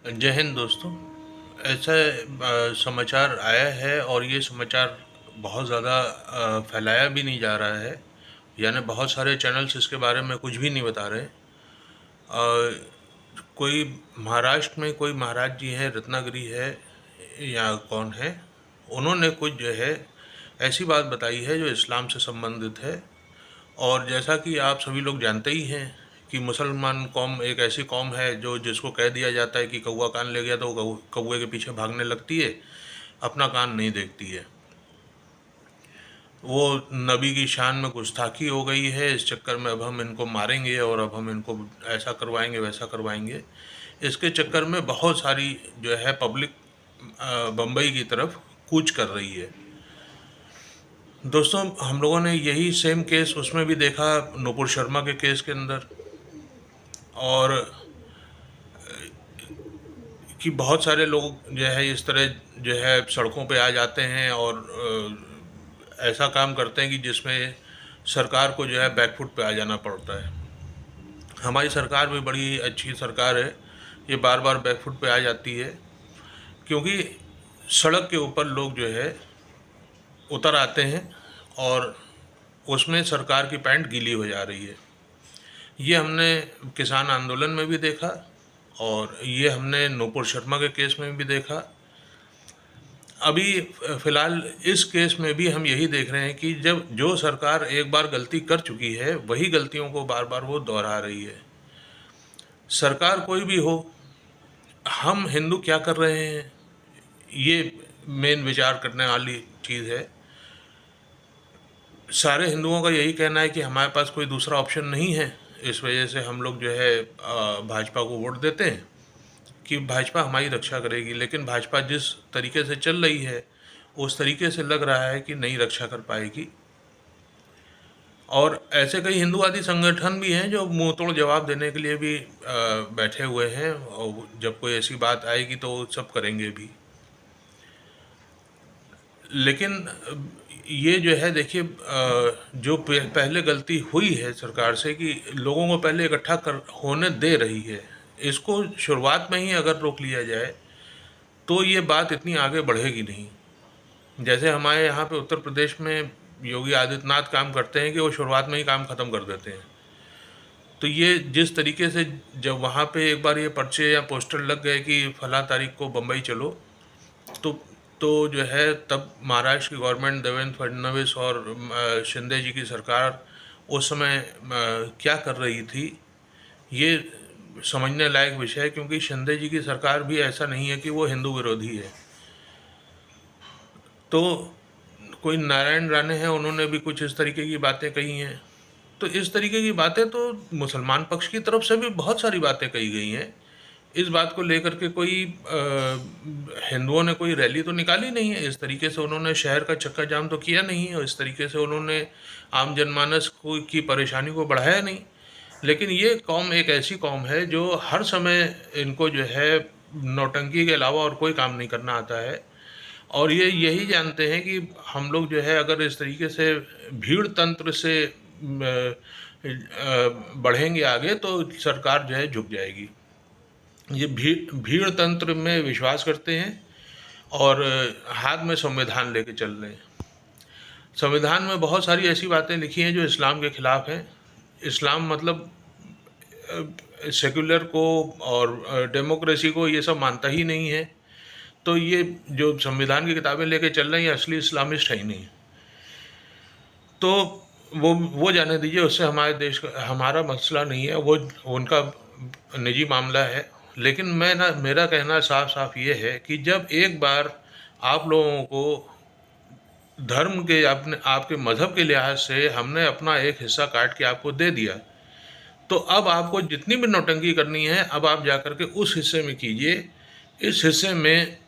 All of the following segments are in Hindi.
जय हिंद दोस्तों। ऐसा समाचार आया है और ये समाचार बहुत ज़्यादा फैलाया भी नहीं जा रहा है। यानी बहुत सारे चैनल्स इसके बारे में कुछ भी नहीं बता रहे। कोई महाराष्ट्र में कोई महाराज जी हैं, रत्नागिरी है या कौन है, उन्होंने कुछ जो है ऐसी बात बताई है जो इस्लाम से संबंधित है। और जैसा कि आप सभी लोग जानते ही हैं कि मुसलमान कौम एक ऐसी कौम है जो जिसको कह दिया जाता है कि कौवा कान ले गया तो वो कौवे के पीछे भागने लगती है, अपना कान नहीं देखती है। वो नबी की शान में गुस्ताखी हो गई है, इस चक्कर में अब हम इनको मारेंगे और अब हम इनको ऐसा करवाएंगे वैसा करवाएंगे। इसके चक्कर में बहुत सारी जो है पब्लिक बम्बई की तरफ कूच कर रही है। दोस्तों, हम लोगों ने यही सेम केस उसमें भी देखा, नुपुर शर्मा के केस के अंदर। और कि बहुत सारे लोग जो है इस तरह जो है सड़कों पे आ जाते हैं और ऐसा काम करते हैं कि जिसमें सरकार को जो है बैकफुट पे आ जाना पड़ता है। हमारी सरकार भी बड़ी अच्छी सरकार है, ये बार बार बैकफुट पे आ जाती है क्योंकि सड़क के ऊपर लोग जो है उतर आते हैं और उसमें सरकार की पैंट गीली हो जा रही है। ये हमने किसान आंदोलन में भी देखा और ये हमने नूपुर शर्मा के केस में भी देखा। अभी फ़िलहाल इस केस में भी हम यही देख रहे हैं कि जब जो सरकार एक बार गलती कर चुकी है वही गलतियों को बार बार वो दोहरा रही है। सरकार कोई भी हो, हम हिंदू क्या कर रहे हैं, ये मेन विचार करने वाली चीज़ है। सारे हिंदुओं का यही कहना है कि हमारे पास कोई दूसरा ऑप्शन नहीं है, इस वजह से हम लोग जो है भाजपा को वोट देते हैं कि भाजपा हमारी रक्षा करेगी। लेकिन भाजपा जिस तरीके से चल रही है उस तरीके से लग रहा है कि नहीं रक्षा कर पाएगी। और ऐसे कई हिंदूवादी संगठन भी हैं जो मुंह तोड़ जवाब देने के लिए भी बैठे हुए हैं और जब कोई ऐसी बात आएगी तो वो सब करेंगे भी। लेकिन ये जो है देखिए, जो पहले गलती हुई है सरकार से कि लोगों को पहले इकट्ठा कर होने दे रही है, इसको शुरुआत में ही अगर रोक लिया जाए तो ये बात इतनी आगे बढ़ेगी नहीं। जैसे हमारे यहाँ पे उत्तर प्रदेश में योगी आदित्यनाथ काम करते हैं कि वो शुरुआत में ही काम ख़त्म कर देते हैं। तो ये जिस तरीके से जब वहाँ पे एक बार ये पर्चे या पोस्टर लग गए कि फलां तारीख को बम्बई चलो, तो तो जो है तब महाराष्ट्र की गवर्नमेंट, देवेंद्र फडणवीस और शिंदे जी की सरकार उस समय क्या कर रही थी, ये समझने लायक विषय है। क्योंकि शिंदे जी की सरकार भी ऐसा नहीं है कि वो हिंदू विरोधी है। तो कोई नारायण राणे हैं, उन्होंने भी कुछ इस तरीके की बातें कही हैं। तो इस तरीके की बातें तो मुसलमान पक्ष की तरफ से भी बहुत सारी बातें कही गई हैं। इस बात को लेकर के कोई हिंदुओं ने कोई रैली तो निकाली नहीं है, इस तरीके से उन्होंने शहर का चक्का जाम तो किया नहीं है और इस तरीके से उन्होंने आम जनमानस को की परेशानी को बढ़ाया नहीं। लेकिन ये कौम एक ऐसी कौम है जो हर समय इनको जो है नौटंकी के अलावा और कोई काम नहीं करना आता है। और ये यही जानते हैं कि हम लोग जो है अगर इस तरीके से भीड़ तंत्र से बढ़ेंगे आगे तो सरकार जो है झुक जाएगी। ये भीड़ तंत्र में विश्वास करते हैं और हाथ में संविधान लेके चल रहे हैं। संविधान में बहुत सारी ऐसी बातें लिखी हैं जो इस्लाम के खिलाफ हैं। इस्लाम मतलब सेक्युलर को और डेमोक्रेसी को ये सब मानता ही नहीं है। तो ये जो संविधान की किताबें लेके चल रहे हैं, असली इस्लामिस्ट है ही नहीं। तो वो जाने दीजिए, उससे हमारे देश का हमारा मसला नहीं है, वो उनका निजी मामला है। लेकिन मेरा कहना साफ साफ ये है कि जब एक बार आप लोगों को धर्म के अपने आपके मज़हब के लिहाज से हमने अपना एक हिस्सा काट के आपको दे दिया, तो अब आपको जितनी भी नौटंकी करनी है अब आप जा कर के उस हिस्से में कीजिए। इस हिस्से में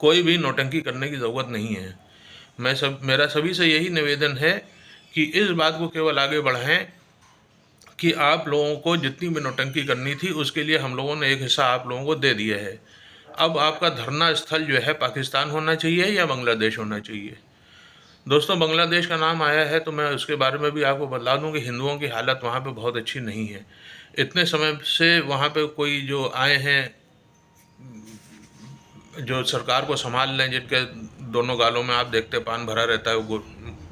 कोई भी नौटंकी करने की ज़रूरत नहीं है। मेरा सभी से यही निवेदन है कि इस बात को केवल आगे बढ़ाएं कि आप लोगों को जितनी भी नौटंकी करनी थी उसके लिए हम लोगों ने एक हिस्सा आप लोगों को दे दिया है। अब आपका धरना स्थल जो है पाकिस्तान होना चाहिए या बांग्लादेश होना चाहिए। दोस्तों, बांग्लादेश का नाम आया है तो मैं उसके बारे में भी आपको बता दूं कि हिंदुओं की हालत वहाँ पे बहुत अच्छी नहीं है। इतने समय से वहाँ पे कोई जो आए हैं जो सरकार को संभाल लें, जिनके दोनों गालों में आप देखते पान भरा रहता है, वो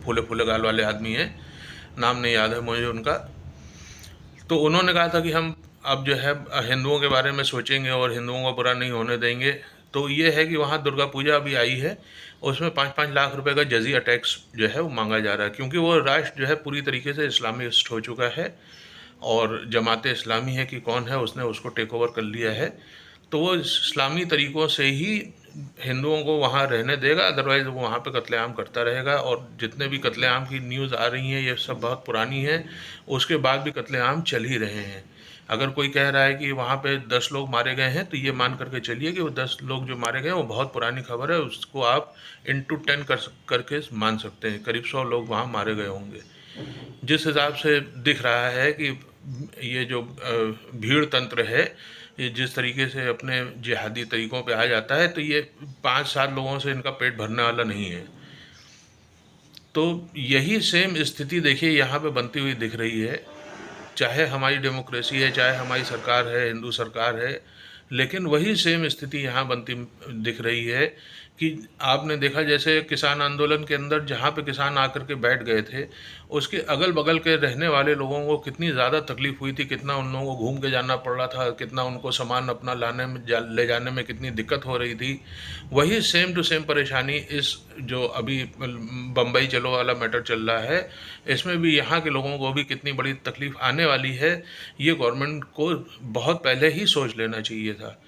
फूले फूले गाल वाले आदमी हैं, नाम नहीं याद है मुझे उनका। तो उन्होंने कहा था कि हम अब जो है हिंदुओं के बारे में सोचेंगे और हिंदुओं को बुरा नहीं होने देंगे। तो ये है कि वहाँ दुर्गा पूजा अभी आई है, उसमें 5-5 लाख रुपए का जजिया टैक्स जो है वो मांगा जा रहा है, क्योंकि वो राष्ट्र जो है पूरी तरीके से इस्लामिस्ट हो चुका है और जमात इस्लामी है कि कौन है, उसने उसको टेक ओवर कर लिया है। तो वो इस्लामी तरीक़ों से ही हिंदुओं को वहाँ रहने देगा, अदरवाइज़ वो वहाँ पे कत्लेआम करता रहेगा। और जितने भी कत्लेआम की न्यूज़ आ रही हैं ये सब बहुत पुरानी है, उसके बाद भी कत्लेआम चल ही रहे हैं। अगर कोई कह रहा है कि वहाँ पे 10 लोग मारे गए हैं, तो ये मान करके चलिए कि वो 10 लोग जो मारे गए हैं वो बहुत पुरानी खबर है, उसको आप इंटू 10 करके मान सकते हैं। करीब 100 लोग वहाँ मारे गए होंगे। जिस हिसाब से दिख रहा है कि ये जो भीड़ तंत्र है, ये जिस तरीके से अपने जिहादी तरीक़ों पे आ जाता है, तो ये 5-7 लोगों से इनका पेट भरने वाला नहीं है। तो यही सेम स्थिति देखिए यहाँ पे बनती हुई दिख रही है। चाहे हमारी डेमोक्रेसी है, चाहे हमारी सरकार है, हिंदू सरकार है, लेकिन वही सेम स्थिति यहाँ बनती दिख रही है कि आपने देखा जैसे किसान आंदोलन के अंदर जहाँ पे किसान आकर के बैठ गए थे, उसके अगल बगल के रहने वाले लोगों को कितनी ज़्यादा तकलीफ़ हुई थी, कितना उन लोगों को घूम के जाना पड़ रहा था, कितना उनको सामान अपना लाने में ले जाने में कितनी दिक्कत हो रही थी। वही सेम टू सेम परेशानी इस जो अभी बम्बई चलो वाला मैटर चल रहा है, इसमें भी यहाँ के लोगों को भी कितनी बड़ी तकलीफ़ आने वाली है, ये गवर्नमेंट को बहुत पहले ही सोच लेना चाहिए था।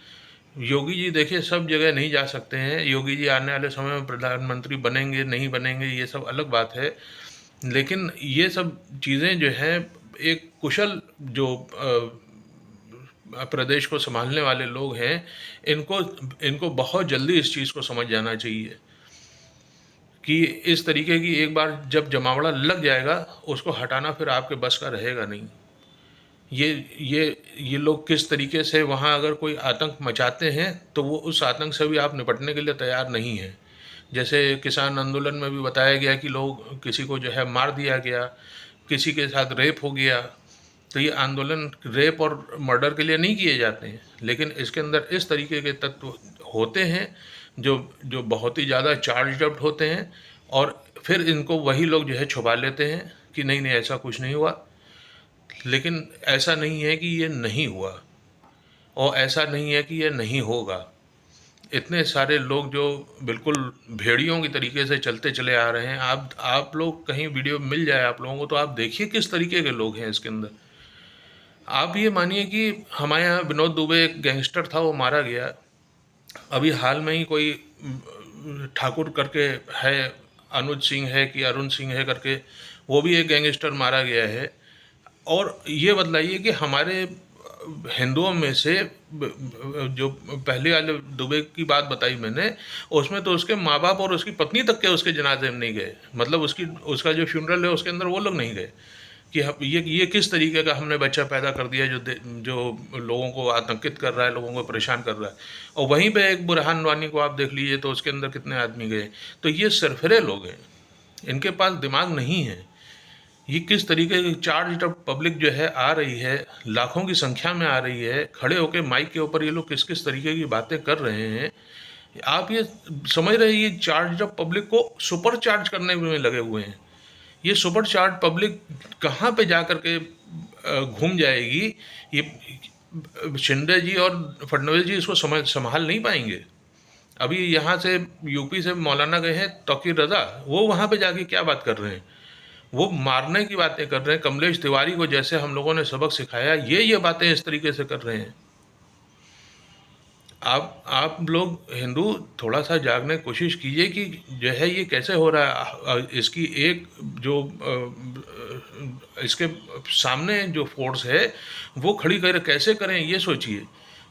योगी जी देखिए सब जगह नहीं जा सकते हैं, योगी जी आने वाले समय में प्रधानमंत्री बनेंगे नहीं बनेंगे ये सब अलग बात है, लेकिन ये सब चीज़ें जो हैं एक कुशल जो प्रदेश को संभालने वाले लोग हैं, इनको इनको बहुत जल्दी इस चीज़ को समझ जाना चाहिए कि इस तरीके की एक बार जब जमावड़ा लग जाएगा, उसको हटाना फिर आपके बस का रहेगा नहीं। ये ये ये लोग किस तरीके से वहाँ अगर कोई आतंक मचाते हैं, तो वो उस आतंक से भी आप निपटने के लिए तैयार नहीं हैं। जैसे किसान आंदोलन में भी बताया गया कि लोग किसी को जो है मार दिया गया, किसी के साथ रेप हो गया। तो ये आंदोलन रेप और मर्डर के लिए नहीं किए जाते हैं, लेकिन इसके अंदर इस तरीके के तत्व होते हैं जो जो बहुत ही ज़्यादा चार्ज्ड अप होते हैं, और फिर इनको वही लोग जो है छुपा लेते हैं कि नहीं नहीं ऐसा कुछ नहीं हुआ। लेकिन ऐसा नहीं है कि ये नहीं हुआ, और ऐसा नहीं है कि ये नहीं होगा। इतने सारे लोग जो बिल्कुल भेड़ियों की तरीके से चलते चले आ रहे हैं, आप लोग कहीं वीडियो मिल जाए आप लोगों को, तो आप देखिए किस तरीके के लोग हैं इसके अंदर। आप ये मानिए कि हमारे यहाँ विनोद दुबे एक गैंगस्टर था, वो मारा गया। अभी हाल में ही कोई ठाकुर करके है, अनुज सिंह है कि अरुण सिंह है करके, वो भी एक गैंगस्टर मारा गया है। और ये बतलाइए कि हमारे हिंदुओं में से जो पहले वाले दुबे की बात बताई मैंने, उसमें तो उसके माँ बाप और उसकी पत्नी तक के उसके जनाजे में नहीं गए, मतलब उसका जो फ्यूनरल है उसके अंदर वो लोग नहीं गए। कि ये किस तरीके का हमने बच्चा पैदा कर दिया जो लोगों को आतंकित कर रहा है, लोगों को परेशान कर रहा है। और वहीं पे एक बुरहान वानी को आप देख लीजिए, तो उसके अंदर कितने आदमी गए। तो ये सरफरे लोग हैं, इनके पास दिमाग नहीं है। ये किस तरीके की चार्ज अप पब्लिक जो है आ रही है, लाखों की संख्या में आ रही है, खड़े होकर माइक के ऊपर ये लोग किस किस तरीके की बातें कर रहे हैं। आप ये समझ रहे हैं, ये चार्ज अप पब्लिक को सुपर चार्ज करने में लगे हुए हैं। ये सुपर चार्ज पब्लिक कहाँ पे जा कर के घूम जाएगी, ये शिंदे जी और फडणवीस जी इसको संभाल नहीं पाएंगे। अभी यहाँ से यूपी से मौलाना गए हैं तौकीर रज़ा, वो वहाँ पे जाके क्या बात कर रहे हैं, वो मारने की बातें कर रहे हैं। कमलेश तिवारी को जैसे हम लोगों ने सबक सिखाया, ये बातें इस तरीके से कर रहे हैं। आप लोग हिंदू थोड़ा सा जागने की कोशिश कीजिए कि जो है ये कैसे हो रहा है। इसकी एक जो इसके सामने जो फोर्स है वो खड़ी कर कैसे करें, ये सोचिए।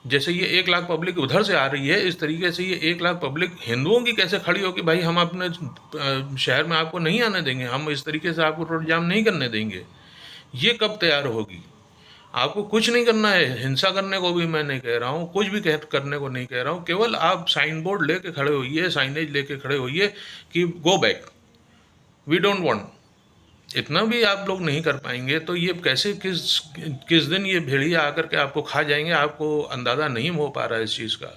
जैसे ये 1 लाख पब्लिक उधर से आ रही है, इस तरीके से ये 1 लाख पब्लिक हिंदुओं की कैसे खड़ी हो कि भाई हम अपने शहर में आपको नहीं आने देंगे, हम इस तरीके से आपको रोड जाम नहीं करने देंगे। ये कब तैयार होगी? आपको कुछ नहीं करना है, हिंसा करने को भी मैं नहीं कह रहा हूँ, कुछ भी करने को नहीं कह रहा हूँ। केवल आप साइन बोर्ड लेके खड़े होइए, साइनेज लेके खड़े होइए कि go back, we don't want. इतना भी आप लोग नहीं कर पाएंगे तो ये कैसे किस दिन ये भेड़िया आकर के आपको खा जाएंगे, आपको अंदाज़ा नहीं हो पा रहा है इस चीज़ का।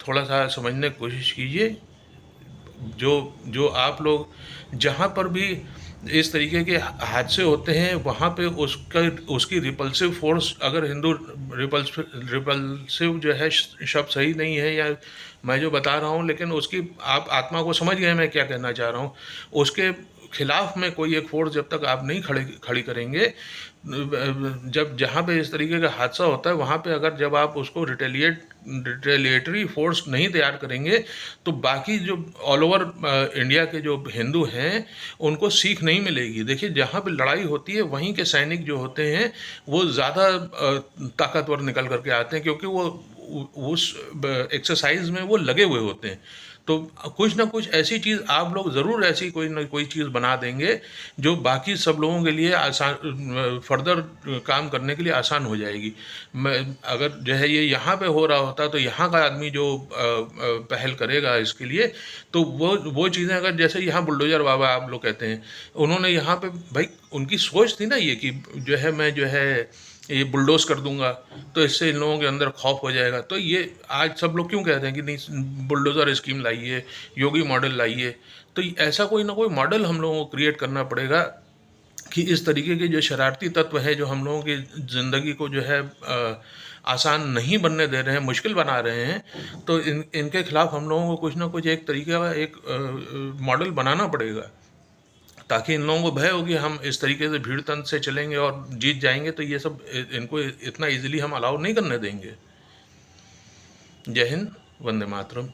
थोड़ा सा समझने की कोशिश कीजिए। जो जो आप लोग जहाँ पर भी इस तरीके के हादसे होते हैं, वहाँ पे उसका उसकी रिपल्सिव फोर्स, अगर हिंदू रिपल्सिव जो है शब्द सही नहीं है, या मैं जो बता रहा हूँ, लेकिन उसकी आप आत्मा को समझ गए मैं क्या कहना चाह रहा हूँ। उसके खिलाफ में कोई एक फोर्स जब तक आप नहीं खड़ी खड़ी करेंगे, जब जहाँ पे इस तरीके का हादसा होता है वहाँ पे अगर जब आप उसको रिटेलिएटरी फोर्स नहीं तैयार करेंगे, तो बाकी जो ऑल ओवर इंडिया के जो हिंदू हैं उनको सीख नहीं मिलेगी। देखिए, जहाँ पे लड़ाई होती है वहीं के सैनिक जो होते हैं वो ज़्यादा ताकतवर निकल करके आते हैं, क्योंकि वो उस एक्सरसाइज में वो लगे हुए होते हैं। तो कुछ ना कुछ ऐसी चीज़ आप लोग ज़रूर, ऐसी कोई ना कोई चीज़ बना देंगे जो बाकी सब लोगों के लिए आसान, फर्दर काम करने के लिए आसान हो जाएगी। मैं अगर जो है ये यहाँ पे हो रहा होता तो यहाँ का आदमी जो पहल करेगा इसके लिए, तो वो चीज़ें, अगर जैसे यहाँ बुलडोजर बाबा आप लोग कहते हैं, उन्होंने यहाँ पे भाई उनकी सोच थी ना ये कि जो है मैं जो है ये बुलडोज कर दूंगा, तो इससे इन लोगों के अंदर खौफ हो जाएगा। तो ये आज सब लोग क्यों कहते हैं कि नहीं बुलडोज़र स्कीम लाइए, योगी मॉडल लाइए। तो ऐसा कोई ना कोई मॉडल हम लोगों को क्रिएट करना पड़ेगा कि इस तरीके के जो शरारती तत्व है जो हम लोगों की ज़िंदगी को जो है आसान नहीं बनने दे रहे हैं, मुश्किल बना रहे हैं, तो इनके खिलाफ हम लोगों को कुछ ना कुछ एक तरीके का एक मॉडल बनाना पड़ेगा, ताकि इन लोगों को भय हो कि हम इस तरीके से भीड़ तंत्र से चलेंगे और जीत जाएंगे, तो ये सब इनको इतना इजीली हम अलाउ नहीं करने देंगे। जय हिंद, वंदे मातरम।